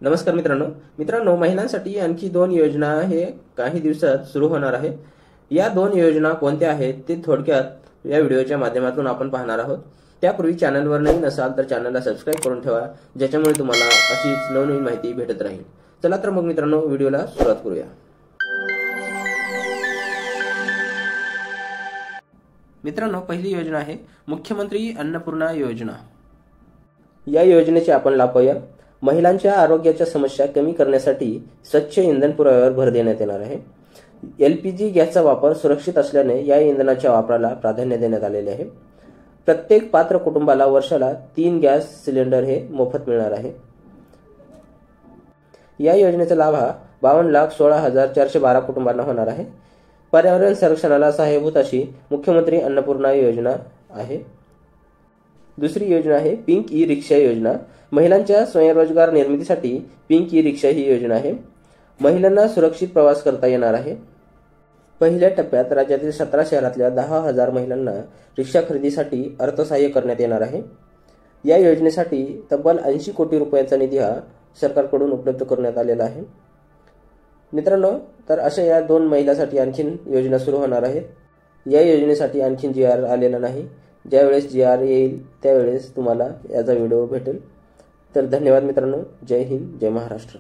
नमस्कार मित्रांनो महिलांसाठी आणखी 2 योजना हे काही दिवसात सुरू होणार आहे। या 2 योजना कोणत्या आहेत ते थोडक्यात या व्हिडिओच्या माध्यमातून आपण पाहणार आहोत। त्यापूर्वी चॅनलवर नवीन असाल तर चॅनलला सबस्क्राइब करून ठेवा, ज्याच्यामुळे तुम्हाला अशीच नवनवीन माहिती भेटत राहील। चला तर मग मित्रांनो व्हिडिओला सुरुवात करूया। मित्रांनो पहिली योजना आहे मुख्यमंत्री अन्नपूर्णा योजना। या योजनेचे आपण लाभ पाहूया। महिलांच्या आरोग्याच्या समस्या कमी करण्यासाठी स्वच्छ इंधन पुरवठ्यावर भर देण्यात येणार आहे। एलपीजी गॅसचा वापर सुरक्षित असल्याने या इंधनाच्या वापराला प्राधान्य देण्यात आलेले आहे। प्रत्येक पात्र कुटुंबाला वर्षाला 3 गॅस सिलेंडर हे मोफत मिळणार आहे। या योजनेचा लाभ हा 52,16,412 कुटुंबांना होणार आहे। पर्यावरण संरक्षणाला सहाय्यभूत अशी मुख्यमंत्री अन्नपूर्णा योजना आहे। दुसरी योजना आहे पिंक ई रिक्षा योजना। महिलांच्या स्वयंरोजगार निर्मितीसाठी पिंक ई रिक्षा ही योजना आहे। महिलांना सुरक्षित प्रवास करता येणार आहे। पहिल्या टप्प्यात राज्यातील 17 शहरातल्या 10,000 महिलांना रिक्षा खरेदीसाठी अर्थसहाय्य करण्यात येणार आहे। या योजनेसाठी तब्बल 80 कोटी रुपयांचा निधी हा सरकारकडून उपलब्ध करण्यात आलेला आहे। मित्रांनो, तर अशा या 2 महिलांसाठी आणखीन योजना सुरू होणार आहेत। या योजनेसाठी आणखीन GR आलेला नाही। ज्यावेळेस GR येईल त्यावेळेस तुम्हाला याचा व्हिडिओ भेटेल। तर धन्यवाद मित्रांनो। जय हिंद, जय महाराष्ट्र।